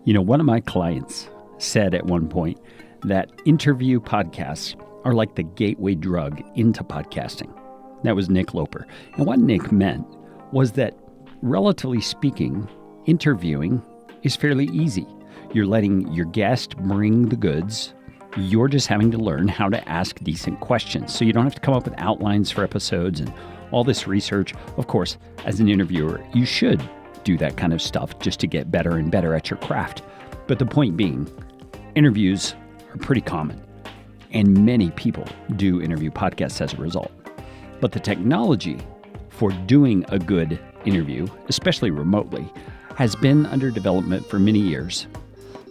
You know, one of my clients said at one point that interview podcasts are like the gateway drug into podcasting. That was Nick Loper. And what Nick meant was that, relatively speaking, interviewing is fairly easy. You're letting your guest bring the goods. You're just having to learn how to ask decent questions. So you don't have to come up with outlines for episodes and all this research. Of course, as an interviewer, you should do that kind of stuff just to get better and better at your craft. But the point being, interviews are pretty common, and many people do interview podcasts as a result. But the technology for doing a good interview, especially remotely, has been under development for many years.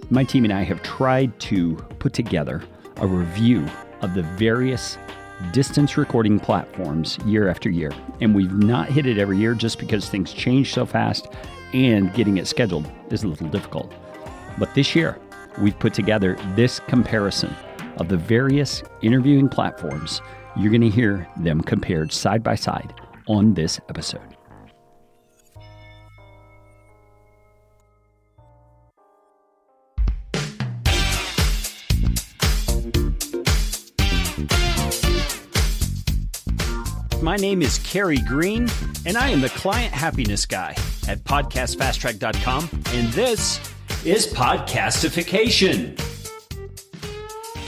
My team and I have tried to put together a review of the various distance recording platforms year after year. And we've not hit it every year just because things change so fast and getting it scheduled is a little difficult. But this year, we've put together this comparison of the various interviewing platforms. You're going to hear them compared side by side on this episode. My name is Kerry Green, and I am the Client Happiness Guy at PodcastFastTrack.com, and this is Podcastification.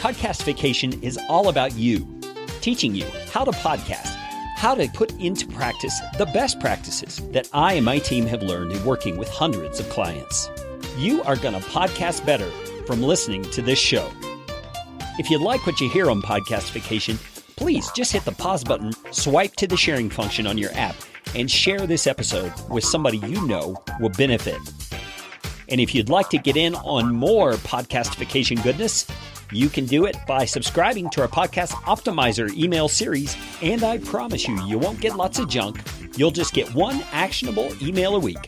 Podcastification is all about you, teaching you how to podcast, how to put into practice the best practices that I and my team have learned in working with hundreds of clients. You are going to podcast better from listening to this show. If you like what you hear on Podcastification, please just hit the pause button, swipe to the sharing function on your app, and share this episode with somebody you know will benefit. And if you'd like to get in on more Podcastification goodness, you can do it by subscribing to our Podcast Optimizer email series, and I promise you, you won't get lots of junk. You'll just get one actionable email a week.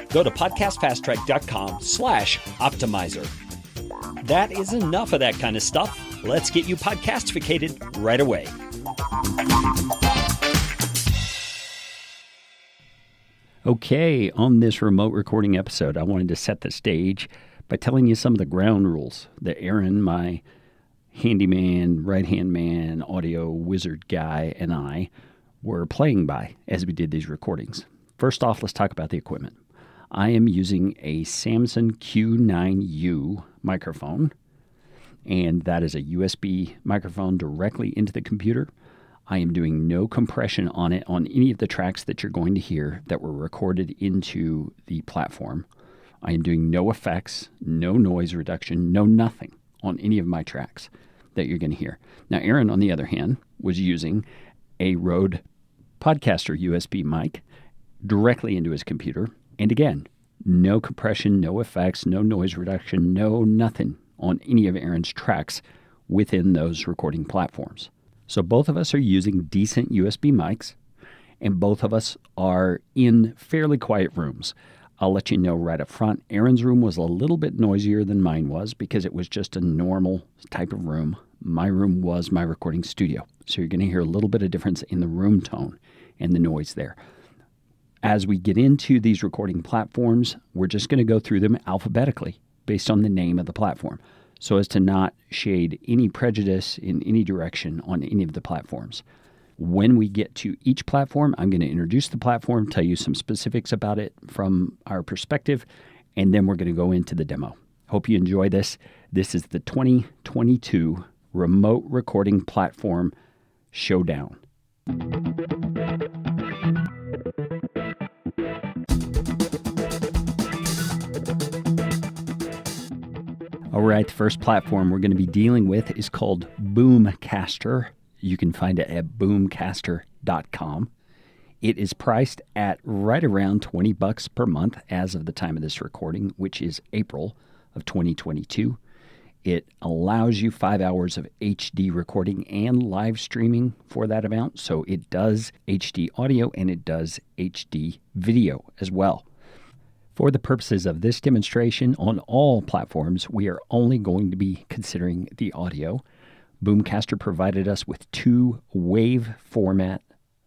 Go to podcastfasttrack.com/optimizer. That is enough of that kind of stuff. Let's get you podcastificated right away. Okay, on this remote recording episode, I wanted to set the stage by telling you some of the ground rules that Aaron, my handyman, right-hand man, audio wizard guy, and I were playing by as we did these recordings. First off, let's talk about the equipment. I am using a Samson Q9U microphone, and that is a USB microphone directly into the computer. I am doing no compression on it on any of the tracks that you're going to hear that were recorded into the platform. I am doing no effects, no noise reduction, no nothing on any of my tracks that you're going to hear. Now, Aaron, on the other hand, was using a Rode Podcaster USB mic directly into his computer. And again, no compression, no effects, no noise reduction, no nothing on any of Aaron's tracks within those recording platforms. So both of us are using decent USB mics, and both of us are in fairly quiet rooms. I'll let you know right up front, Aaron's room was a little bit noisier than mine was because it was just a normal type of room. My room was my recording studio. So you're going to hear a little bit of difference in the room tone and the noise there. As we get into these recording platforms, we're just going to go through them alphabetically based on the name of the platform, so as to not shade any prejudice in any direction on any of the platforms. When we get to each platform, I'm going to introduce the platform, tell you some specifics about it from our perspective, and then we're going to go into the demo. Hope you enjoy this. This is the 2022 Remote Recording Platform Showdown. All right, the first platform we're going to be dealing with is called Boomcaster. You can find it at boomcaster.com. It is priced at right around $20 per month as of the time of this recording, which is April of 2022. It allows you 5 hours of HD recording and live streaming for that amount. So it does HD audio and it does HD video as well. For the purposes of this demonstration on all platforms, we are only going to be considering the audio. Boomcaster provided us with 2 wave format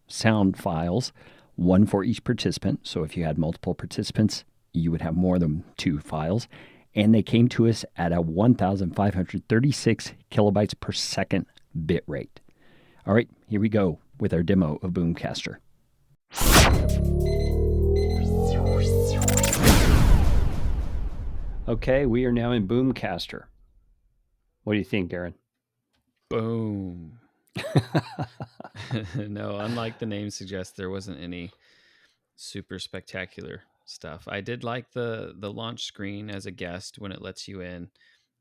sound files, one for each participant. So if you had multiple participants, you would have more than 2 files. and they came to us at a 1,536 kilobytes per second bit rate. All right, here we go with our demo of Boomcaster. Okay, we are now in Boomcaster. What do you think, Aaron? Boom. No, unlike the name suggests, there wasn't any super spectacular stuff. I did like the launch screen as a guest when it lets you in.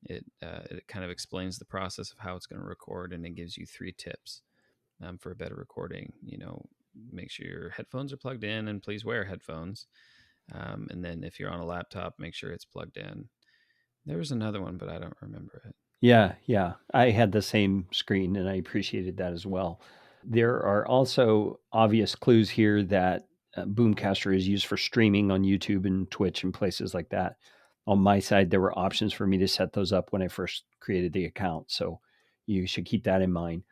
It kind of explains the process of how it's going to record, and it gives you 3 tips for a better recording. Make sure your headphones are plugged in, and please wear headphones. And then if you're on a laptop, make sure it's plugged in. There was another one, but I don't remember it. Yeah. I had the same screen, and I appreciated that as well. There are also obvious clues here that Boomcaster is used for streaming on YouTube and Twitch and places like that. On my side, there were options for me to set those up when I first created the account, so you should keep that in mind.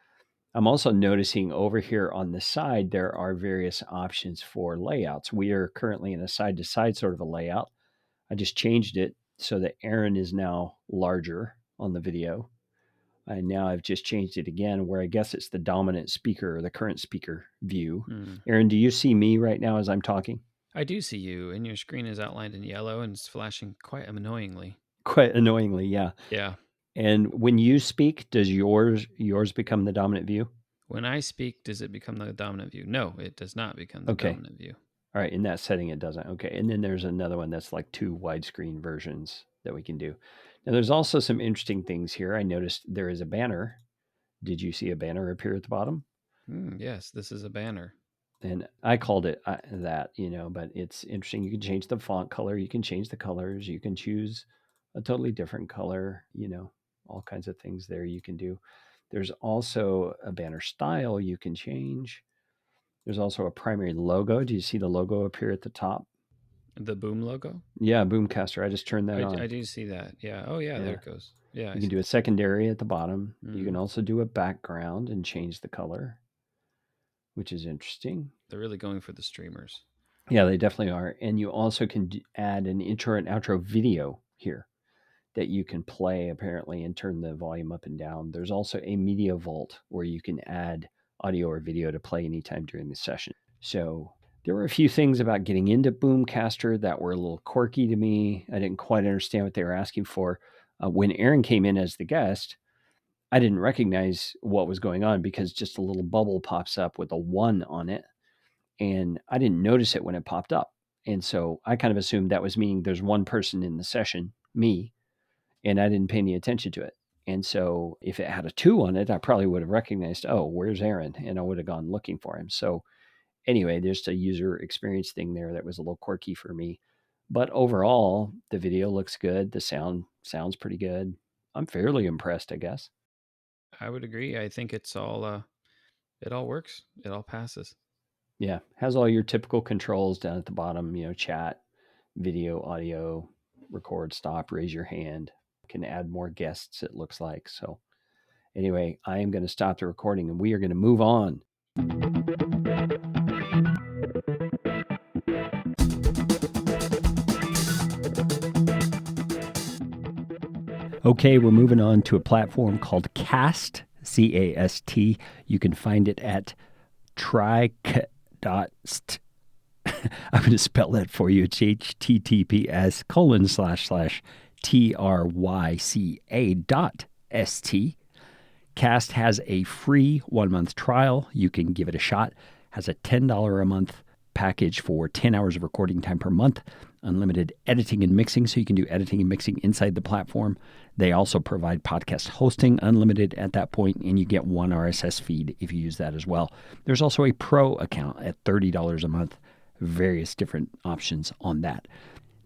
I'm also noticing over here on the side, there are various options for layouts. We are currently in a side-to-side sort of a layout. I just changed it so that Aaron is now larger on the video. And now I've just changed it again where I guess it's the dominant speaker or the current speaker view. Aaron, do you see me right now as I'm talking? I do see you, and your screen is outlined in yellow and it's flashing quite annoyingly. Quite annoyingly, yeah. Yeah. And when you speak, does yours become the dominant view? When I speak, does it become the dominant view? No, it does not become the dominant view. All right, in that setting, it doesn't. Okay, and then there's another one that's like 2 widescreen versions that we can do. Now, there's also some interesting things here. I noticed there is a banner. Did you see a banner appear at the bottom? Yes, this is a banner. And I called it that, but it's interesting. You can change the font color. You can change the colors. You can choose a totally different color, all kinds of things there you can do. There's also a banner style you can change. There's also a primary logo. Do you see the logo appear at the top? The Boom logo? Yeah, Boomcaster. I just turned that on. I do see that. Yeah. Oh, yeah, there it goes. Yeah. You can do a secondary at the bottom. You can also do a background and change the color, which is interesting. They're really going for the streamers. Yeah, they definitely are. And you also can add an intro and outro video here that you can play apparently and turn the volume up and down. There's also a media vault where you can add audio or video to play anytime during the session. So there were a few things about getting into Boomcaster that were a little quirky to me. I didn't quite understand what they were asking for. When Aaron came in as the guest, I didn't recognize what was going on because just a little bubble pops up with a 1 on it. And I didn't notice it when it popped up. And so I kind of assumed that was meaning there's one person in the session, me, and I didn't pay any attention to it. And so if it had a 2 on it, I probably would have recognized, oh, where's Aaron? And I would have gone looking for him. So anyway, there's a user experience thing there that was a little quirky for me. But overall, the video looks good. The sound sounds pretty good. I'm fairly impressed, I guess. I would agree. I think it's all, it all works. It all passes. Yeah. Has all your typical controls down at the bottom, chat, video, audio, record, stop, raise your hand. Can add more guests, it looks like. So anyway, I am going to stop the recording and we are going to move on. Okay, we're moving on to a platform called Cast, C-A-S-T. You can find it at trycast. I'm going to spell that for you. It's https://tryca.st. Cast has a free 1-month trial. You can give it a shot. Has a $10 a month package for 10 hours of recording time per month. Unlimited editing and mixing, so you can do editing and mixing inside the platform. They also provide podcast hosting, unlimited at that point, and you get 1 RSS feed if you use that as well. There's also a pro account at $30 a month. Various different options on that.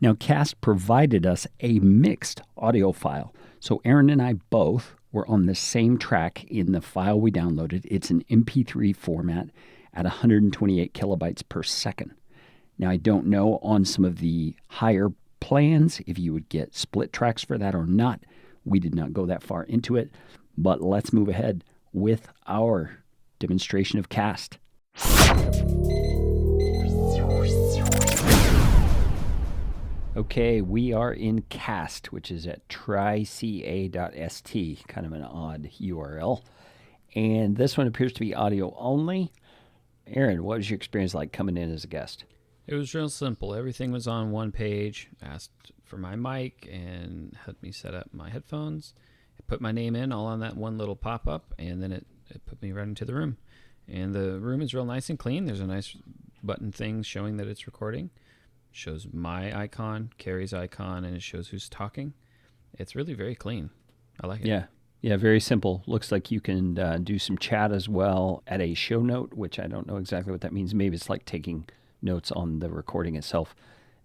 Now, Cast provided us a mixed audio file. So Aaron and I both were on the same track in the file we downloaded. It's an MP3 format at 128 kilobytes per second. Now, I don't know on some of the higher plans if you would get split tracks for that or not. We did not go that far into it, but let's move ahead with our demonstration of Cast. Okay, we are in Cast, which is at tryca.st, kind of an odd URL. And this one appears to be audio only. Aaron, what was your experience like coming in as a guest? It was real simple. Everything was on one page. Asked for my mic and helped me set up my headphones. It put my name in all on that one little pop-up, and then it put me right into the room. And the room is real nice and clean. There's a nice button thing showing that it's recording. It shows my icon, Carrie's icon, and it shows who's talking. It's really very clean. I like it. Yeah, very simple. Looks like you can do some chat as well at a show note, which I don't know exactly what that means. Maybe it's like taking notes on the recording itself.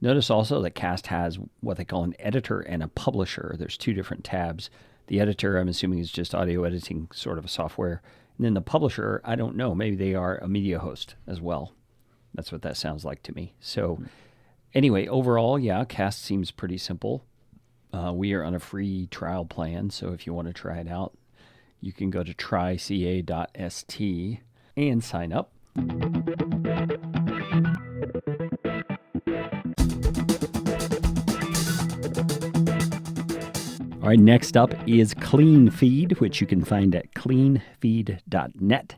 Notice also that Cast has what they call an editor and a publisher. There's two different tabs. The editor, I'm assuming, is just audio editing sort of a software. And then the publisher, I don't know. Maybe they are a media host as well. That's what that sounds like to me. So anyway, overall, yeah, Cast seems pretty simple. We are on a free trial plan, so if you want to try it out, you can go to tryca.st and sign up. All right, next up is Cleanfeed, which you can find at cleanfeed.net.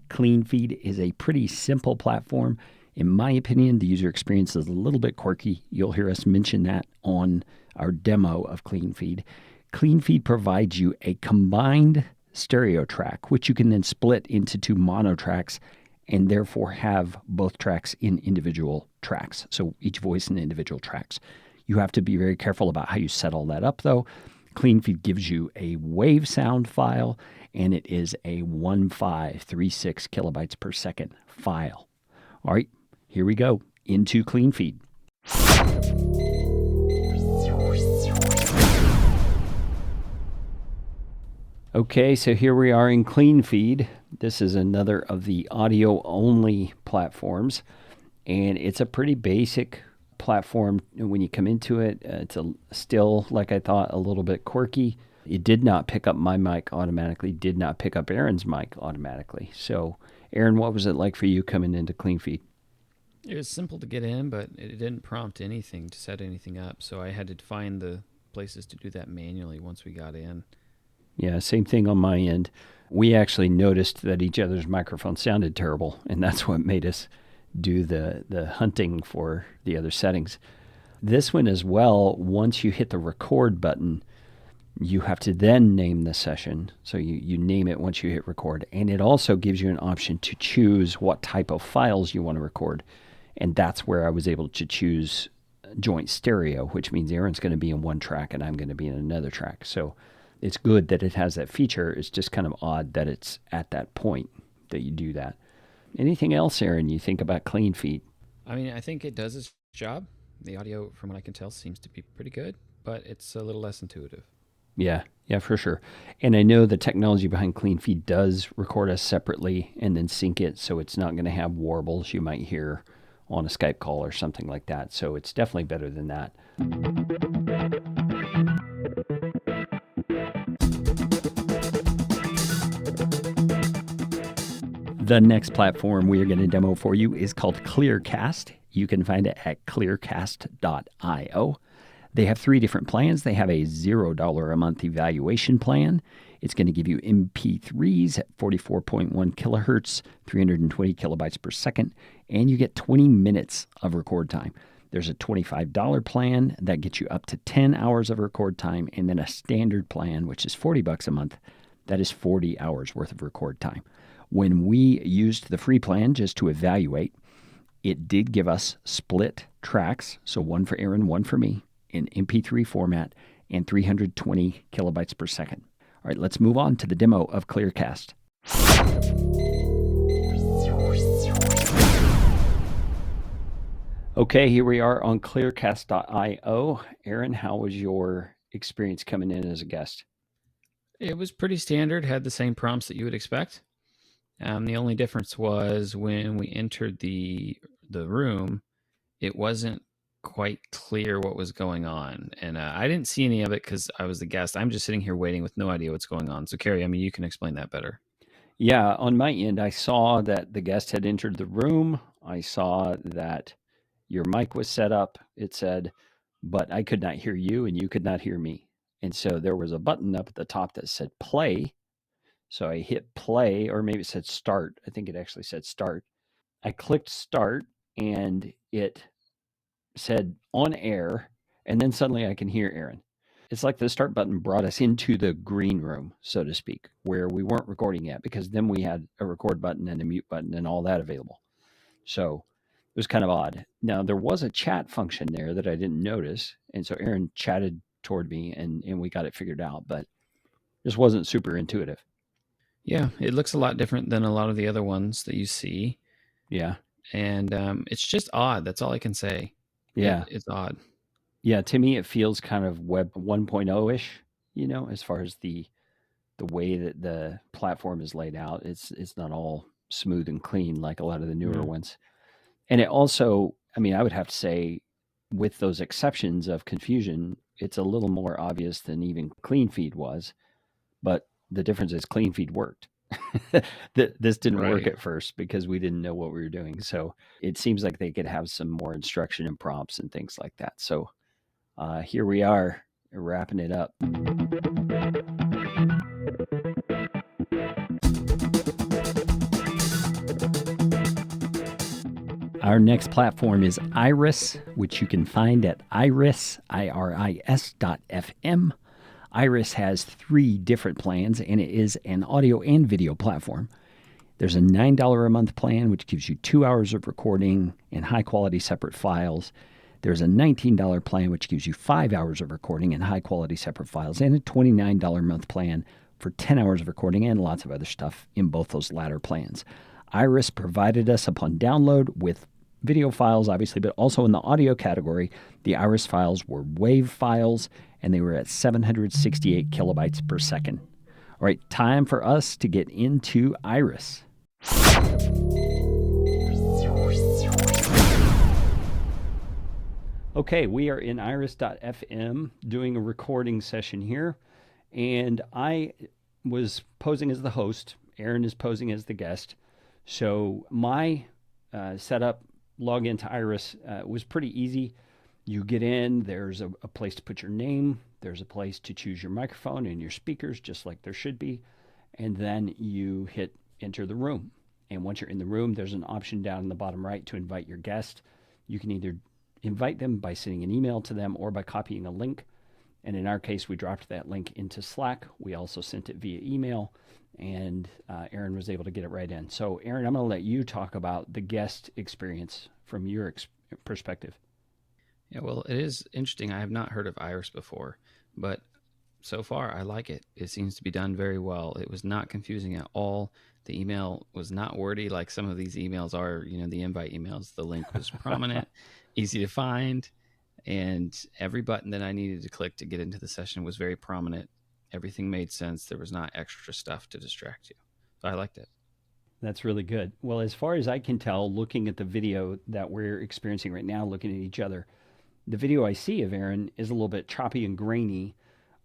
Cleanfeed is a pretty simple platform. In my opinion, the user experience is a little bit quirky. You'll hear us mention that on our demo of Cleanfeed. Cleanfeed provides you a combined stereo track, which you can then split into two mono tracks and therefore have both tracks in individual tracks. So each voice in individual tracks. You have to be very careful about how you set all that up, though. Cleanfeed gives you a wave sound file, and it is a 1536 kilobytes per second file. All right, here we go into Cleanfeed. Okay, so here we are in Cleanfeed. This is another of the audio-only platforms, and it's a pretty basic platform. When you come into it, it's still, like I thought, a little bit quirky. It did not pick up my mic automatically, did not pick up Aaron's mic automatically. So, Aaron, what was it like for you coming into Cleanfeed? It was simple to get in, but it didn't prompt anything to set anything up, so I had to find the places to do that manually once we got in. Yeah, same thing on my end. We actually noticed that each other's microphone sounded terrible, and that's what made us do the hunting for the other settings. This one as well, once you hit the record button, you have to then name the session. So you name it once you hit record. And it also gives you an option to choose what type of files you want to record. And that's where I was able to choose joint stereo, which means Aaron's going to be in one track and I'm going to be in another track. So it's good that it has that feature. It's just kind of odd that it's at that point that you do that. Anything else, Aaron, you think about Cleanfeed? I mean, I think it does its job. The audio, from what I can tell, seems to be pretty good, but it's a little less intuitive. Yeah, for sure. And I know the technology behind Cleanfeed does record us separately and then sync it, so it's not going to have warbles you might hear on a Skype call or something like that. So it's definitely better than that. The next platform we are going to demo for you is called Clearcast. You can find it at clearcast.io. They have three different plans. They have a $0 a month evaluation plan. It's going to give you MP3s at 44.1 kilohertz, 320 kilobytes per second, and you get 20 minutes of record time. There's a $25 plan that gets you up to 10 hours of record time, and then a standard plan, which is $40 a month, that is 40 hours worth of record time. When we used the free plan just to evaluate, it did give us split tracks, so one for Aaron, one for me, in MP3 format and 320 kilobytes per second. All right, let's move on to the demo of Clearcast. Okay, here we are on clearcast.io. Aaron, how was your experience coming in as a guest? It was pretty standard, had the same prompts that you would expect. The only difference was when we entered the room, it wasn't quite clear what was going on. And I didn't see any of it because I was the guest. I'm just sitting here waiting with no idea what's going on. So, Carrie, I mean, you can explain that better. Yeah, on my end, I saw that the guest had entered the room. I saw that your mic was set up. It said but I could not hear you and you could not hear me. And so there was a button up at the top that said play. So I hit play, or maybe it said start. I think it actually said start. I clicked start and it said on air, and then suddenly I can hear Aaron. It's like the start button brought us into the green room, so to speak, where we weren't recording yet, because then we had a record button and a mute button and all that available. So it was kind of odd. Now, there was a chat function there that I didn't notice. And so Aaron chatted toward me and we got it figured out, but this wasn't super intuitive. Yeah, it looks a lot different than a lot of the other ones that you see. Yeah. And it's just odd. That's all I can say. Yeah. It's odd. Yeah. To me, it feels kind of Web 1.0 ish, as far as the way that the platform is laid out. It's not all smooth and clean like a lot of the newer ones. And it also, I mean, I would have to say, with those exceptions of confusion, it's a little more obvious than even Cleanfeed was. But the difference is Cleanfeed worked. This didn't work Right. at first because we didn't know what we were doing. So it seems like they could have some more instruction and prompts and things like that. So here we are wrapping it up. Our next platform is Iris, which you can find at iris.fm. Iris has 3 different plans, and it is an audio and video platform. There's a $9 a month plan, which gives you 2 hours of recording and high-quality separate files. There's a $19 plan, which gives you 5 hours of recording and high-quality separate files, and a $29 a month plan for 10 hours of recording and lots of other stuff in both those latter plans. Iris provided us upon download with video files, obviously, but also in the audio category, the Iris files were WAV files, and they were at 768 kilobytes per second. All right, time for us to get into Iris. Okay, we are in iris.fm doing a recording session here, and I was posing as the host. Aaron is posing as the guest. So my setup, log into Iris, was pretty easy. You get in, there's a place to put your name, there's a place to choose your microphone and your speakers, just like there should be, and then you hit enter the room. And once you're in the room, there's an option down in the bottom right to invite your guest. You can either invite them by sending an email to them or by copying a link. And in our case, we dropped that link into Slack. We also sent it via email, and Aaron was able to get it right in. So, Aaron, I'm going to let you talk about the guest experience from your perspective. Yeah, well, it is interesting. I have not heard of Iris before, but so far I like it. It seems to be done very well. It was not confusing at all. The email was not wordy like some of these emails are, the invite emails. The link was prominent, easy to find, and every button that I needed to click to get into the session was very prominent. Everything made sense. There was not extra stuff to distract you. So I liked it. That's really good. Well, as far as I can tell, looking at the video that we're experiencing right now, looking at each other, the video I see of Aaron is a little bit choppy and grainy,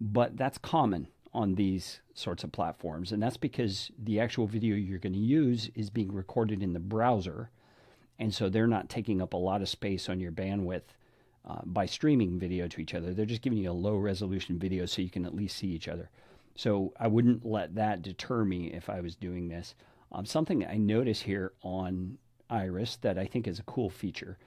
but that's common on these sorts of platforms. And that's because the actual video you're going to use is being recorded in the browser. And so they're not taking up a lot of space on your bandwidth by streaming video to each other. They're just giving you a low resolution video so you can at least see each other. So I wouldn't let that deter me if I was doing this. Something I notice here on Iris that I think is a cool feature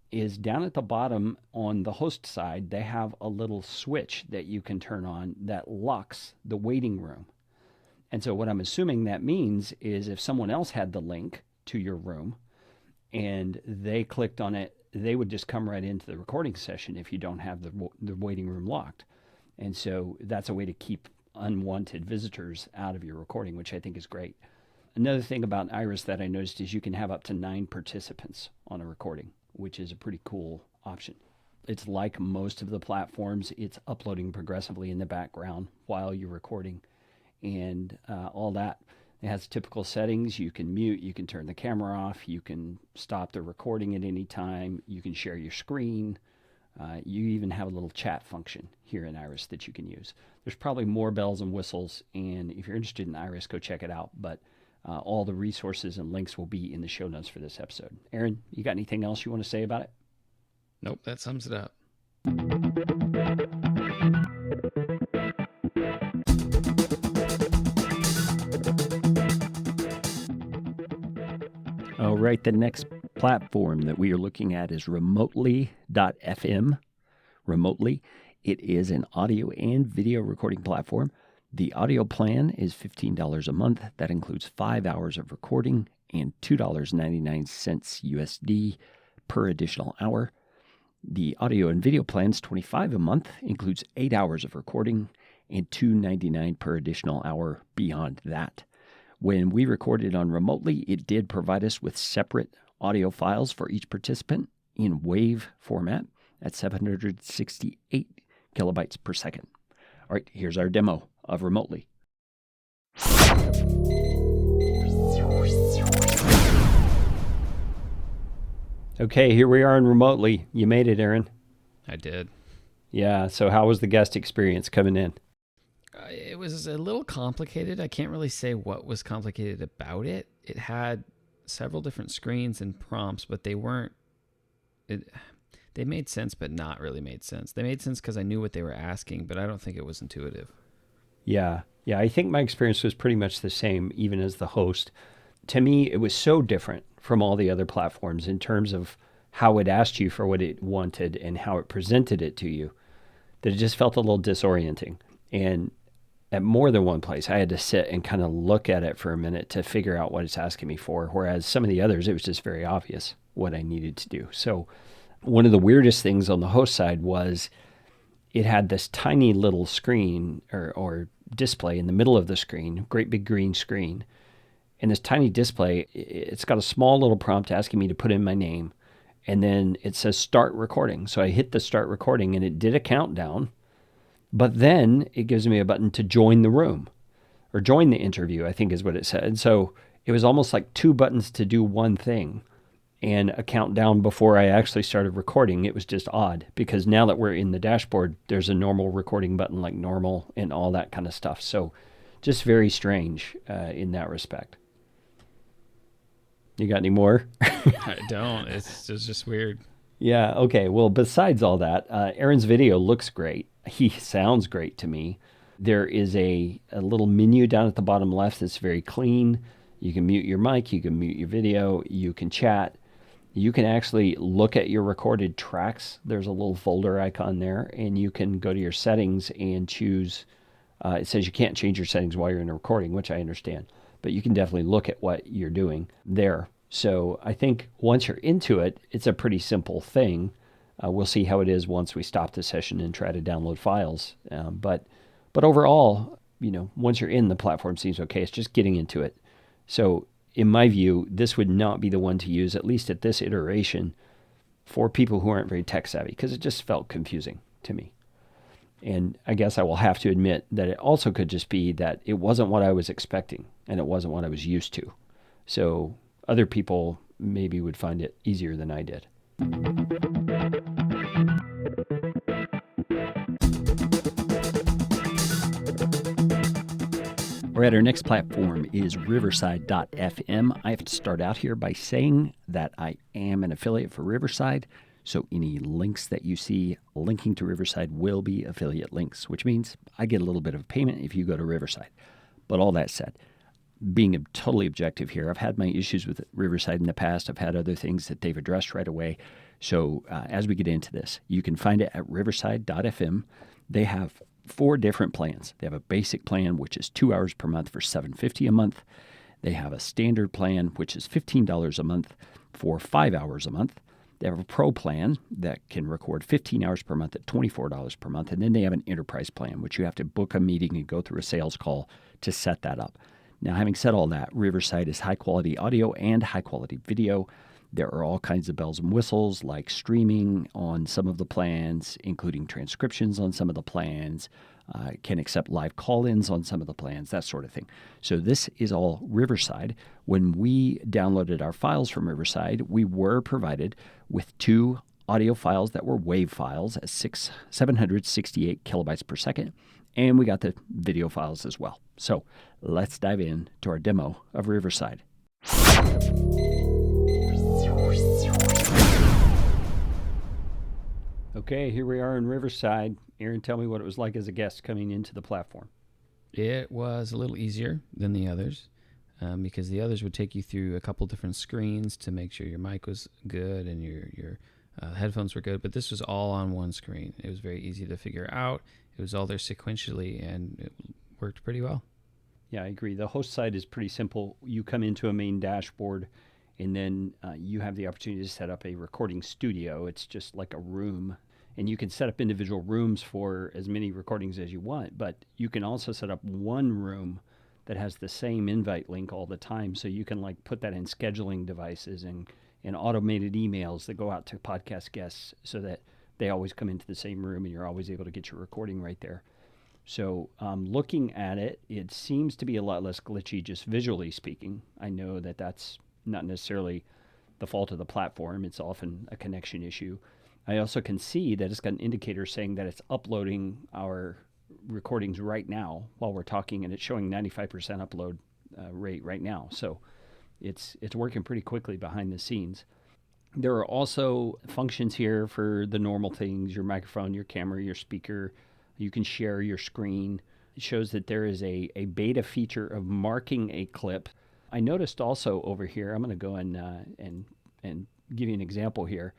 is down at the bottom on the host side, they have a little switch that you can turn on that locks the waiting room. And so what I'm assuming that means is if someone else had the link to your room and they clicked on it, they would just come right into the recording session if you don't have the waiting room locked. And so that's a way to keep unwanted visitors out of your recording, which I think is great. Another thing about Iris that I noticed is you can have up to 9 participants on a recording, which is a pretty cool option. It's like most of the platforms, it's uploading progressively in the background while you're recording and all that. It has typical settings. You can mute, you can turn the camera off, you can stop the recording at any time, you can share your screen. You even have a little chat function here in Iris that you can use. There's probably more bells and whistles, and if you're interested in Iris, go check it out. But all the resources and links will be in the show notes for this episode. Aaron, you got anything else you want to say about it? Nope, that sums it up. All right, the next platform that we are looking at is remotely.fm. Remotely, it is an audio and video recording platform. The audio plan is $15 a month. That includes 5 hours of recording and $2.99 USD per additional hour. The audio and video plan is $25 a month, includes 8 hours of recording and $2.99 per additional hour beyond that. When we recorded on Remotely, it did provide us with separate audio files for each participant in WAV format at 768 kilobytes per second. All right, here's our demo of Remotely. Okay, here we are in Remotely. You made it, Aaron. I did. Yeah, so how was the guest experience coming in? It was a little complicated. I can't really say what was complicated about it. It had several different screens and prompts, but they weren't... They made sense, but not really made sense. They made sense because I knew what they were asking, but I don't think it was intuitive. Yeah, I think my experience was pretty much the same, even as the host. To me, it was so different from all the other platforms in terms of how it asked you for what it wanted and how it presented it to you, that it just felt a little disorienting. And at more than one place, I had to sit and kind of look at it for a minute to figure out what it's asking me for, whereas some of the others, it was just very obvious what I needed to do. So one of the weirdest things on the host side was it had this tiny little screen or display in the middle of the screen, great big green screen. And this tiny display, it's got a small little prompt asking me to put in my name. And then it says start recording. So I hit the start recording and it did a countdown. But then it gives me a button to join the room or join the interview, I think is what it said. So it was almost like two buttons to do one thing and a countdown before I actually started recording. It was just odd because now that we're in the dashboard, there's a normal recording button like normal and all that kind of stuff. So just very strange in that respect. You got any more? I don't. It's just weird. Yeah, okay. Well, besides all that, Aaron's video looks great. He sounds great to me. There is a little menu down at the bottom left that's very clean. You can mute your mic, you can mute your video, you can chat. You can actually look at your recorded tracks. There's a little folder icon there, and you can go to your settings and choose. It says you can't change your settings while you're in a recording, which I understand, but you can definitely look at what you're doing there. So I think once you're into it, it's a pretty simple thing. We'll see how it is once we stop the session and try to download files. But overall, once you're in, the platform seems okay. It's just getting into it. So in my view, this would not be the one to use, at least at this iteration, for people who aren't very tech savvy, because it just felt confusing to me. And I guess I will have to admit that it also could just be that it wasn't what I was expecting and it wasn't what I was used to. So other people maybe would find it easier than I did. All right, our next platform is Riverside.fm. I have to start out here by saying that I am an affiliate for Riverside, so any links that you see linking to Riverside will be affiliate links, which means I get a little bit of payment if you go to Riverside. But all that said, being totally objective here, I've had my issues with Riverside in the past. I've had other things that they've addressed right away. So as we get into this, you can find it at Riverside.fm. They have 4 different plans. They have a basic plan, which is 2 hours per month for $7.50 a month. They have a standard plan, which is $15 a month for 5 hours a month. They have a pro plan that can record 15 hours per month at $24 per month. And then they have an enterprise plan, which you have to book a meeting and go through a sales call to set that up. Now, having said all that, Riverside is high-quality audio and high-quality video. There are all kinds of bells and whistles, like streaming on some of the plans, including transcriptions on some of the plans, can accept live call-ins on some of the plans, that sort of thing. So this is all Riverside. When we downloaded our files from Riverside, we were provided with 2 audio files that were WAV files at 768 kilobytes per second, and we got the video files as well. So let's dive in to our demo of Riverside. Okay, here we are in Riverside. Aaron, tell me what it was like as a guest coming into the platform. It was a little easier than the others because the others would take you through a couple different screens to make sure your mic was good and your headphones were good. But this was all on one screen. It was very easy to figure out. It was all there sequentially, and it worked pretty well. Yeah, I agree. The host side is pretty simple. You come into a main dashboard, and then you have the opportunity to set up a recording studio. It's just like a room, and you can set up individual rooms for as many recordings as you want, but you can also set up one room that has the same invite link all the time, so you can like put that in scheduling devices and automated emails that go out to podcast guests so that they always come into the same room and you're always able to get your recording right there. So looking at it, it seems to be a lot less glitchy just visually speaking. I know that that's not necessarily the fault of the platform. It's often a connection issue. I also can see that it's got an indicator saying that it's uploading our recordings right now while we're talking, and it's showing 95% upload rate right now. So it's working pretty quickly behind the scenes. There are also functions here for the normal things, your microphone, your camera, your speaker. You can share your screen. It shows that there is a beta feature of marking a clip. I noticed also over here, I'm going to go and give you an example here.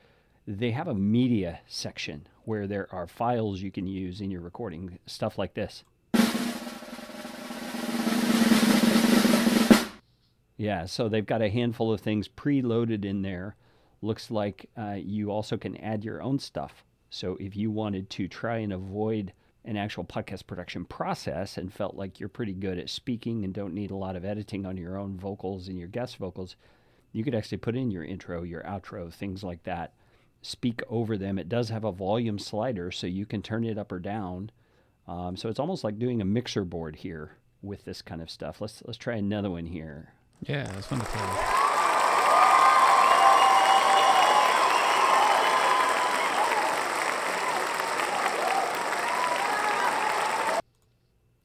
They have a media section where there are files you can use in your recording, stuff like this. Yeah, so they've got a handful of things preloaded in there. Looks like you also can add your own stuff. So if you wanted to try and avoid an actual podcast production process and felt like you're pretty good at speaking and don't need a lot of editing on your own vocals and your guest vocals, you could actually put in your intro, your outro, things like that, speak over them. It does have a volume slider, so you can turn it up or down. So it's almost like doing a mixer board here with this kind of stuff. Let's try another one here. Yeah, it's fun to play.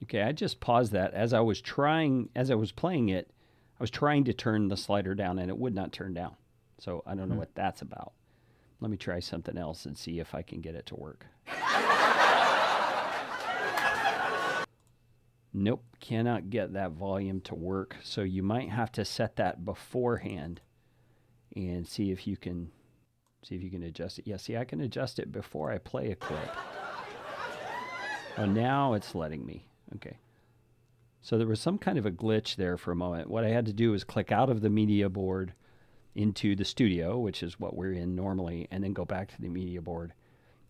Okay, I just paused that as I was playing it. I was trying to turn the slider down and it would not turn down. So I don't know what that's about. Let me try something else and see if I can get it to work. Nope, cannot get that volume to work. So you might have to set that beforehand and see if you can adjust it. Yeah, see, I can adjust it before I play a clip. Oh, now it's letting me. Okay. So there was some kind of a glitch there for a moment. What I had to do was click out of the media board into the studio, which is what we're in normally, and then go back to the media board,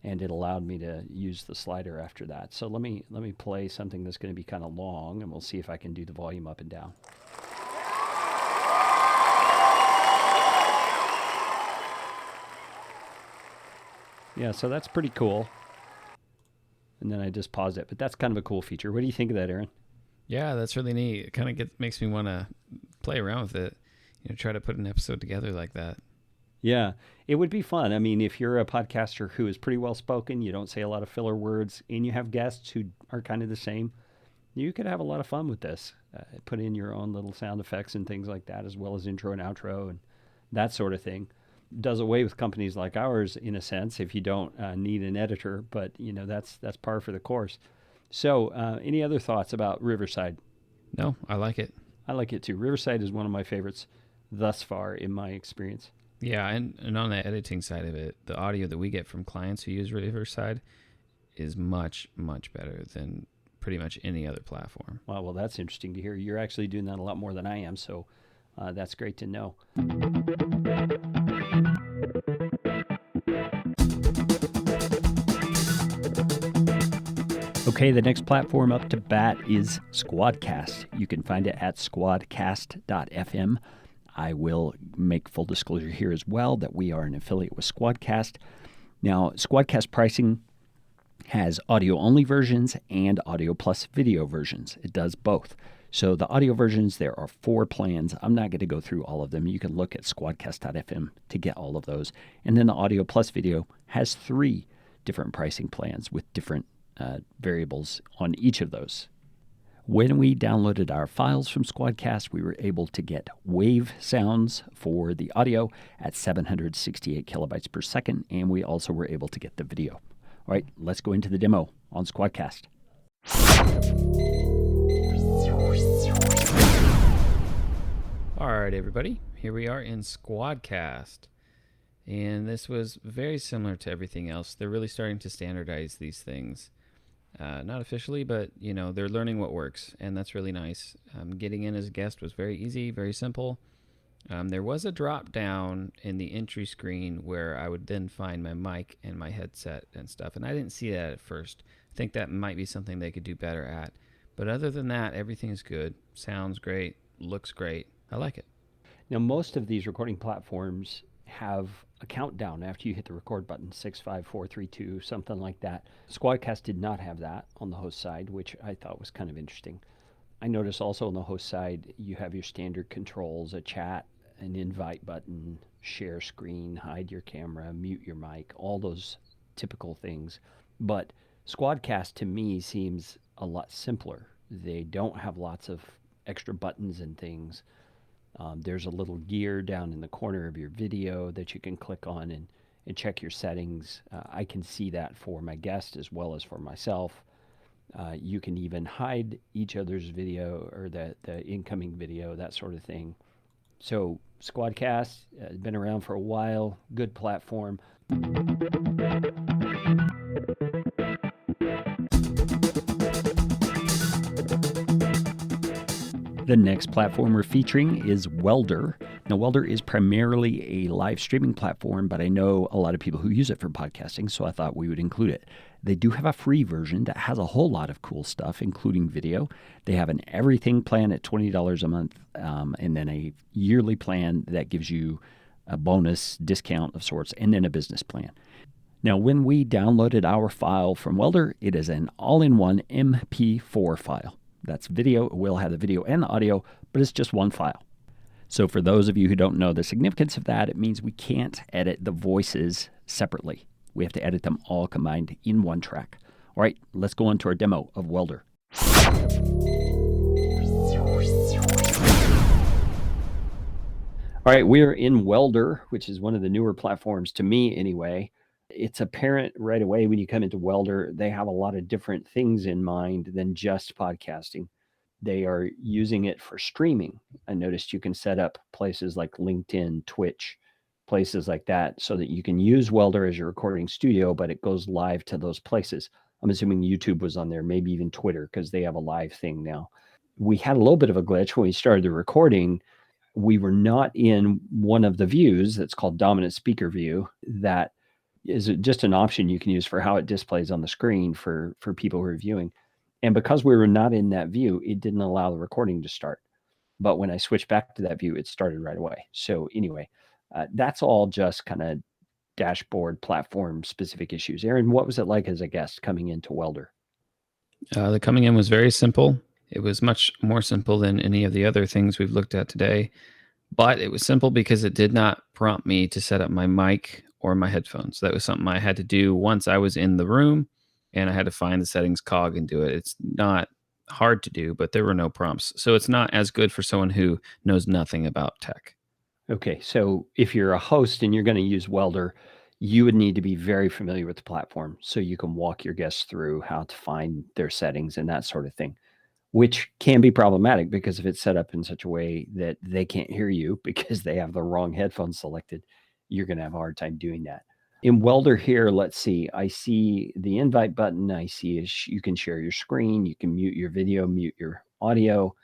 and it allowed me to use the slider after that. So let me play something that's going to be kind of long, and we'll see if I can do the volume up and down. Yeah, so that's pretty cool. And then I just paused it, but that's kind of a cool feature. What do you think of that, Aaron? Yeah, that's really neat. It kind of makes me want to play around with it. Try to put an episode together like that. Yeah, it would be fun. I mean, if you're a podcaster who is pretty well spoken, you don't say a lot of filler words, and you have guests who are kind of the same, you could have a lot of fun with this. Put in your own little sound effects and things like that, as well as intro and outro and that sort of thing. Does away with companies like ours in a sense if you don't need an editor, but that's par for the course. So any other thoughts about Riverside? No, I like it. I like it too. Riverside is one of my favorites thus far in my experience. Yeah, and on the editing side of it, the audio that we get from clients who use Riverside is much, much better than pretty much any other platform. Wow, well, that's interesting to hear. You're actually doing that a lot more than I am, so that's great to know. Okay, the next platform up to bat is Squadcast. You can find it at squadcast.fm. I will make full disclosure here as well that we are an affiliate with Squadcast. Now, Squadcast pricing has audio-only versions and audio plus video versions. It does both. So the audio versions, there are 4 plans. I'm not going to go through all of them. You can look at squadcast.fm to get all of those. And then the audio plus video has 3 different pricing plans with different variables on each of those. When we downloaded our files from Squadcast, we were able to get wave sounds for the audio at 768 kilobytes per second, and we also were able to get the video. All right, let's go into the demo on Squadcast. All right, everybody, here we are in Squadcast. And this was very similar to everything else. They're really starting to standardize these things. Not officially, but they're learning what works, and that's really nice. Getting in as a guest was very easy, very simple. There was a drop down in the entry screen where I would then find my mic and my headset and stuff, and I didn't see that at first. I think that might be something they could do better at. But other than that, everything is good. Sounds great, looks great. I like it. Now, most of these recording platforms have a countdown after you hit the record button, 6, 5, 4, 3, 2, something like that. Squadcast did not have that on the host side, which I thought was kind of interesting. I notice also on the host side, you have your standard controls, a chat, an invite button, share screen, hide your camera, mute your mic, all those typical things. But Squadcast to me seems a lot simpler. They don't have lots of extra buttons and things. There's a little gear down in the corner of your video that you can click on and check your settings. I can see that for my guest as well as for myself. You can even hide each other's video or the incoming video, that sort of thing. So Squadcast has been around for a while, good platform. The next platform we're featuring is Welder. Now, Welder is primarily a live streaming platform, but I know a lot of people who use it for podcasting, so I thought we would include it. They do have a free version that has a whole lot of cool stuff, including video. They have an everything plan at $20 a month, and then a yearly plan that gives you a bonus discount of sorts, and then a business plan. Now, when we downloaded our file from Welder, it is an all-in-one MP4 file. That's video. It will have the video and the audio, but it's just one file. So for those of you who don't know the significance of that, it means we can't edit the voices separately. We have to edit them all combined in one track. All right, let's go on to our demo of Welder. All right, we're in Welder, which is one of the newer platforms to me anyway. It's apparent right away when you come into Welder, they have a lot of different things in mind than just podcasting. They are using it for streaming. I noticed you can set up places like LinkedIn, Twitch, places like that, so that you can use Welder as your recording studio, but it goes live to those places. I'm assuming YouTube was on there, maybe even Twitter, because they have a live thing now. We had a little bit of a glitch when we started the recording. We were not in one of the views that's called dominant speaker view. That is just an option you can use for how it displays on the screen for people who are viewing. And because we were not in that view, it didn't allow the recording to start. But when I switched back to that view, it started right away. So anyway, that's all just kind of dashboard platform specific issues. Aaron, what was it like as a guest coming into Welder? The coming in was very simple. It was much more simple than any of the other things we've looked at today. But it was simple because it did not prompt me to set up my mic or my headphones. That was something I had to do once I was in the room, and I had to find the settings cog and do it. It's not hard to do, but there were no prompts. So it's not as good for someone who knows nothing about tech. Okay, so if you're a host and you're going to use Welder, you would need to be very familiar with the platform so you can walk your guests through how to find their settings and that sort of thing, which can be problematic because if it's set up in such a way that they can't hear you because they have the wrong headphones selected, you're going to have a hard time doing that. In Welder here, let's see, I see the invite button. I see you can share your screen. You can mute your video, mute your audio.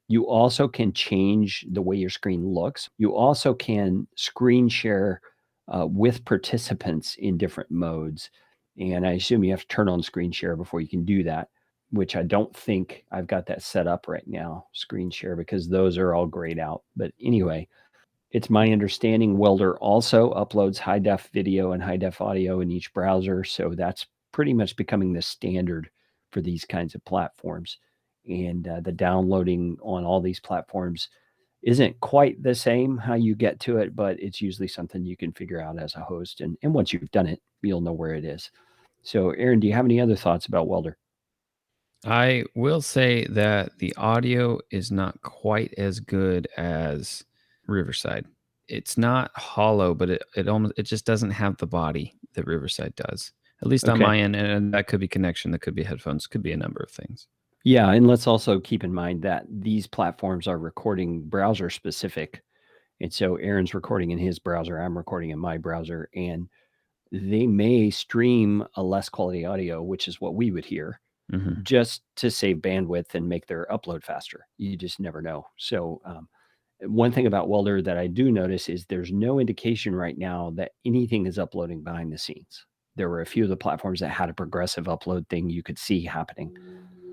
You also can change the way your screen looks. You also can screen share with participants in different modes. And I assume you have to turn on screen share before you can do that, which I don't think I've got that set up right now, screen share, because those are all grayed out. But anyway, it's my understanding Welder also uploads high def video and high def audio in each browser. So that's pretty much becoming the standard for these kinds of platforms. And the downloading on all these platforms isn't quite the same how you get to it, but it's usually something you can figure out as a host. And once you've done it, you'll know where it is. So Aaron, do you have any other thoughts about Welder? I will say that the audio is not quite as good as Riverside. It's not hollow, but it just doesn't have the body that Riverside does. At least on Okay. my end, and that could be connection, that could be headphones, could be a number of things. Yeah, and let's also keep in mind that these platforms are recording browser specific. And so Aaron's recording in his browser, I'm recording in my browser, and they may stream a less quality audio, which is what we would hear, just to save bandwidth and make their upload faster. You just never know. So, one thing about Welder that I do notice is there's no indication right now that anything is uploading behind the scenes. There were a few of the platforms that had a progressive upload thing you could see happening,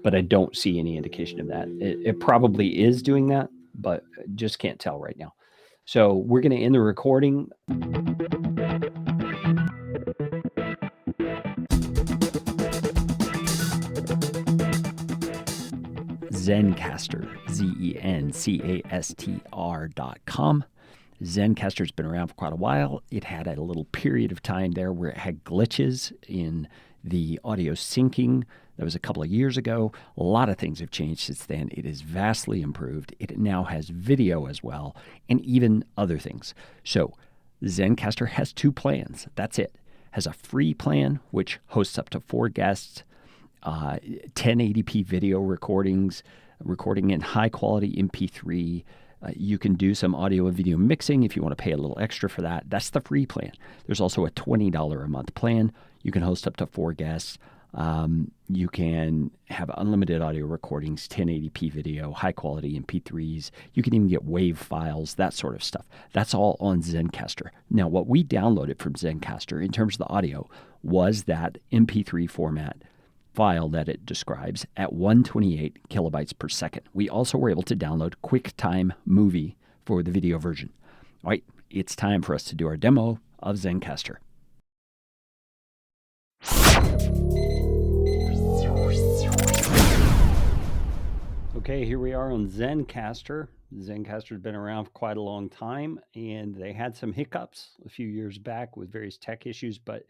but I don't see any indication of that. It probably is doing that, but just can't tell right now. So we're going to end the recording. Zencastr, Zencastr.com. Zencastr's been around for quite a while. It had a little period of time there where it had glitches in the audio syncing. That was a couple of years ago. A lot of things have changed since then. It is vastly improved. It now has video as well, and even other things. So Zencastr has 2 plans. That's it. Has a free plan, which hosts up to 4 guests, 1080p video recordings, recording in high quality MP3. You can do some audio and video mixing if you want to pay a little extra for that. That's the free plan. There's also a $20 a month plan. You can host up to 4 guests. You can have unlimited audio recordings, 1080p video, high quality MP3s. You can even get WAV files, that sort of stuff. That's all on Zencastr. Now, what we downloaded from Zencastr in terms of the audio was that MP3 format file that it describes at 128 kilobytes per second. We also were able to download QuickTime Movie for the video version. All right, it's time for us to do our demo of Zencastr. Okay, here we are on Zencastr. Zencastr's been around for quite a long time, and they had some hiccups a few years back with various tech issues, but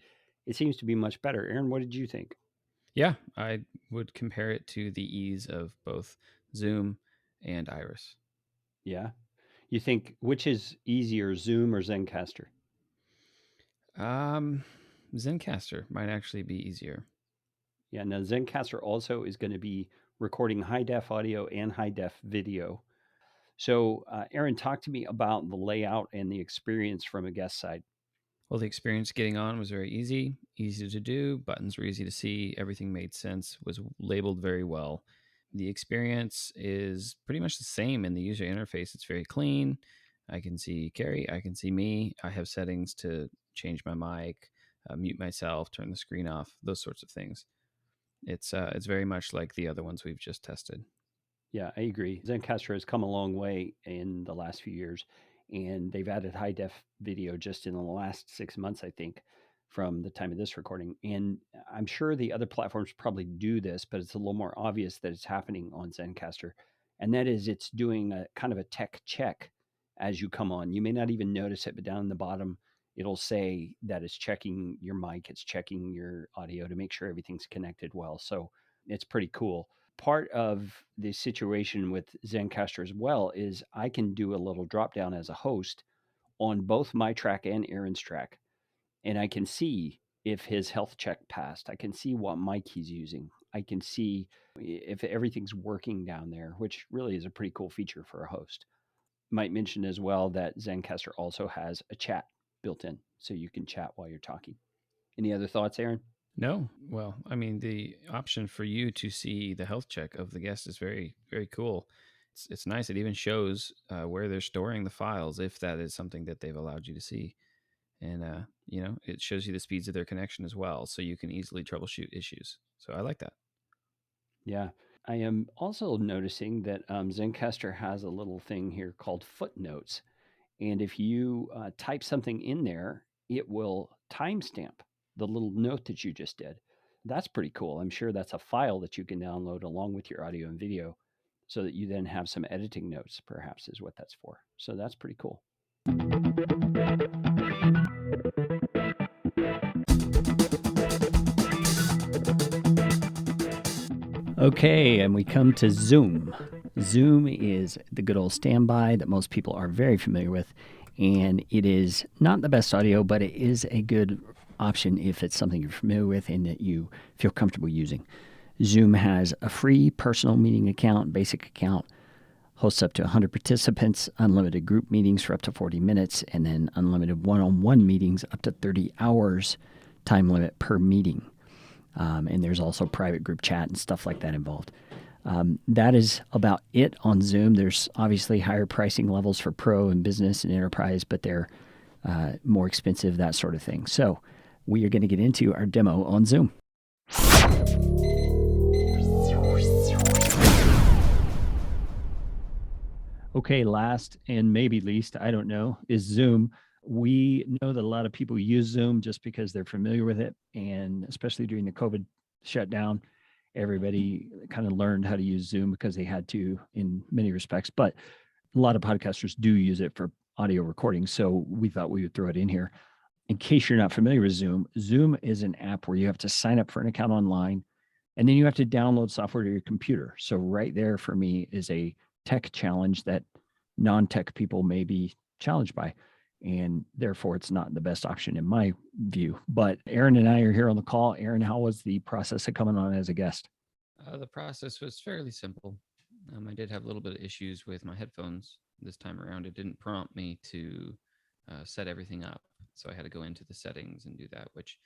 it seems to be much better. Aaron, what did you think? Yeah, I would compare it to the ease of both Zoom and Iris. Yeah. You think which is easier, Zoom or Zencastr? Zencastr might actually be easier. Yeah, now Zencastr also is going to be recording high def audio and high def video. So, Aaron, talk to me about the layout and the experience from a guest side. Well, the experience getting on was very easy to do. Buttons were easy to see. Everything made sense, was labeled very well. The experience is pretty much the same in the user interface. It's very clean. I can see Carrie. I can see me. I have settings to change my mic, mute myself, turn the screen off, those sorts of things. It's very much like the other ones we've just tested. Yeah, I agree. Zencastr has come a long way in the last few years, and they've added high def video just in the last 6 months, I think, from the time of this recording. And I'm sure the other platforms probably do this, but it's a little more obvious that it's happening on Zencastr. And that is, it's doing a kind of a tech check as you come on. You may not even notice it, but down in the bottom, it'll say that it's checking your mic, it's checking your audio to make sure everything's connected well. So it's pretty cool. Part of the situation with Zencastr as well is I can do a little drop down as a host on both my track and Aaron's track, and I can see if his health check passed. I can see what mic he's using. I can see if everything's working down there, which really is a pretty cool feature for a host. Might mention as well that Zencastr also has a chat built in, so you can chat while you're talking. Any other thoughts, Aaron? No, well, I mean, the option for you to see the health check of the guest is very, very cool. It's nice. It even shows where they're storing the files, if that is something that they've allowed you to see, and it shows you the speeds of their connection as well, so you can easily troubleshoot issues. So I like that. Yeah. I am also noticing that Zencastr has a little thing here called footnotes. And if you type something in there, it will timestamp the little note that you just did. That's pretty cool. I'm sure that's a file that you can download along with your audio and video so that you then have some editing notes, perhaps, is what that's for. So that's pretty cool. Okay, and we come to Zoom. Zoom is the good old standby that most people are very familiar with, and it is not the best audio, but it is a good option if it's something you're familiar with and that you feel comfortable using. Zoom has a free personal meeting account, basic account, hosts up to 100 participants, unlimited group meetings for up to 40 minutes, and then unlimited one-on-one meetings up to 30 hours time limit per meeting. And there's also private group chat and stuff like that involved. That is about it on Zoom. There's obviously higher pricing levels for pro and business and enterprise, but they're more expensive, that sort of thing. So we are going to get into our demo on Zoom. Okay, last and maybe least, I don't know, is Zoom. We know that a lot of people use Zoom just because they're familiar with it. And especially during the COVID shutdown, everybody kind of learned how to use Zoom because they had to in many respects. But a lot of podcasters do use it for audio recording. So we thought we would throw it in here. In case you're not familiar with Zoom, Zoom is an app where you have to sign up for an account online and then you have to download software to your computer. So right there for me is a tech challenge that non-tech people may be challenged by. And therefore, it's not the best option in my view. But Aaron and I are here on the call. Aaron, how was the process of coming on as a guest? The process was fairly simple. I did have a little bit of issues with my headphones this time around. It didn't prompt me to set everything up. So I had to go into the settings and do that, which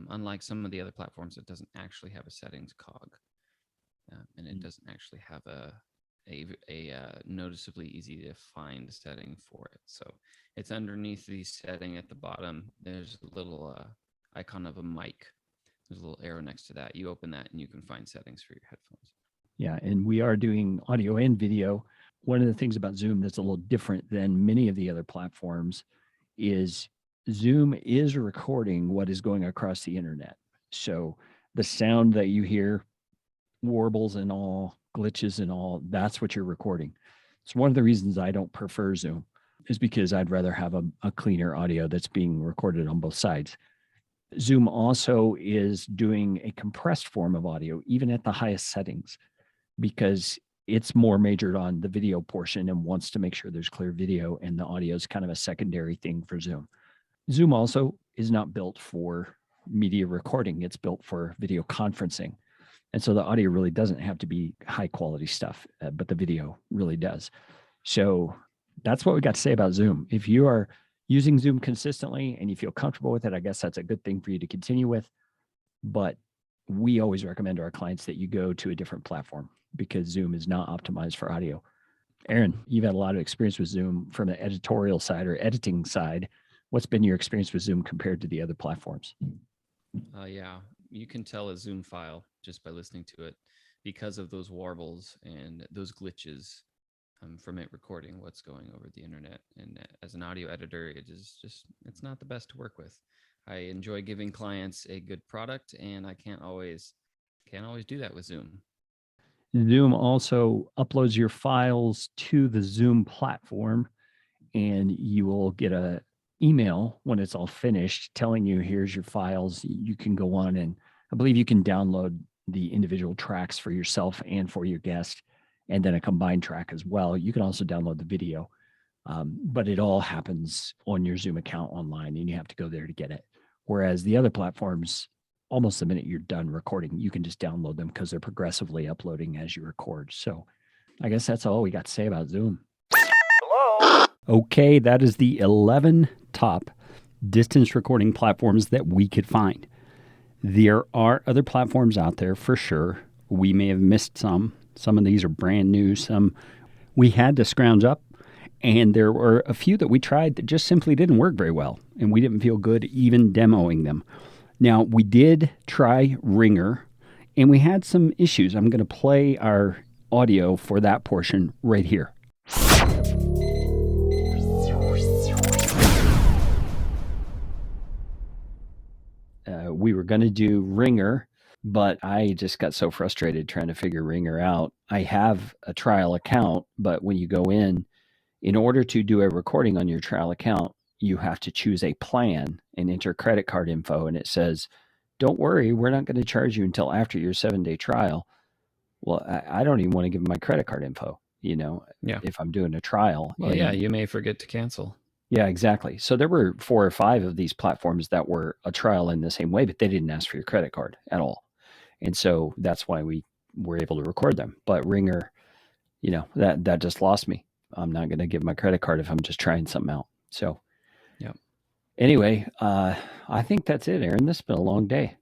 unlike some of the other platforms, it doesn't actually have a settings cog. And it doesn't actually have a noticeably easy to find setting for it. So it's underneath the setting at the bottom. There's a little icon of a mic. There's a little arrow next to that. You open that and you can find settings for your headphones. Yeah, and we are doing audio and video. One of the things about Zoom that's a little different than many of the other platforms is Zoom is recording what is going across the internet. So the sound that you hear, warbles and all, glitches and all, that's what you're recording. It's one of the reasons I don't prefer Zoom is because I'd rather have a cleaner audio that's being recorded on both sides. Zoom also is doing a compressed form of audio, even at the highest settings, because it's more majored on the video portion and wants to make sure there's clear video, and the audio is kind of a secondary thing for Zoom. Zoom also is not built for media recording. It's built for video conferencing. And so the audio really doesn't have to be high quality stuff, but the video really does. So that's what we got to say about Zoom. If you are using Zoom consistently and you feel comfortable with it, I guess that's a good thing for you to continue with. But we always recommend to our clients that you go to a different platform because Zoom is not optimized for audio. Aaron, you've had a lot of experience with Zoom from the editorial side or editing side. What's been your experience with Zoom compared to the other platforms? Yeah, you can tell a Zoom file just by listening to it because of those warbles and those glitches from it recording what's going over the internet. And as an audio editor, it's not the best to work with. I enjoy giving clients a good product, and I can't always do that with Zoom. Zoom also uploads your files to the Zoom platform, and you will get a email when it's all finished telling you, here's your files. You can go on, and I believe you can download the individual tracks for yourself and for your guest, and then a combined track as well. You can also download the video, but it all happens on your Zoom account online, and you have to go there to get it. Whereas the other platforms, almost the minute you're done recording, you can just download them because they're progressively uploading as you record. So I guess that's all we got to say about Zoom. Hello. Okay, that is the 11 top distance recording platforms that we could find. There are other platforms out there for sure. We may have missed some. Some of these are brand new. Some we had to scrounge up. And there were a few that we tried that just simply didn't work very well. And we didn't feel good even demoing them. Now, we did try Ringr, and we had some issues. I'm going to play our audio for that portion right here. We were going to do Ringr, but I just got so frustrated trying to figure Ringr out. I have a trial account, but when you go in order to do a recording on your trial account, you have to choose a plan and enter credit card info. And it says, don't worry, we're not going to charge you until after your 7-day trial. Well, I don't even want to give them my credit card info, Yeah. if I'm doing a trial. Well, yeah, you may forget to cancel. Yeah, exactly. So there were 4 or 5 of these platforms that were a trial in the same way, but they didn't ask for your credit card at all. And so that's why we were able to record them. But Ringr, that just lost me. I'm not going to give my credit card if I'm just trying something out. So, yeah. Anyway, I think that's it, Aaron. This has been a long day.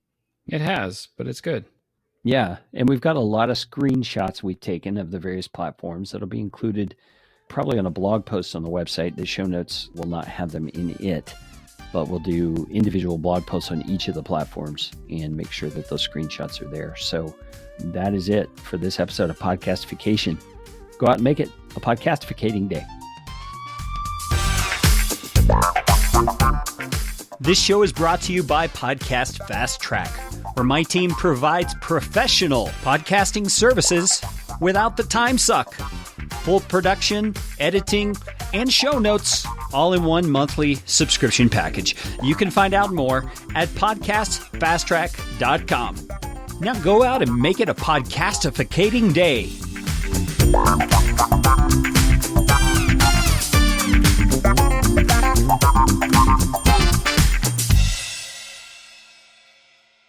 It has, but it's good. Yeah, and we've got a lot of screenshots we've taken of the various platforms that'll be included probably on a blog post on the website. The show notes will not have them in it, but we'll do individual blog posts on each of the platforms and make sure that those screenshots are there. So that is it for this episode of Podcastification. Go out and make it a podcastificating day. This show is brought to you by Podcast Fast Track, where my team provides professional podcasting services without the time suck. Full production, editing, and show notes all in one monthly subscription package. You can find out more at podcastfasttrack.com. Now go out and make it a podcastificating day.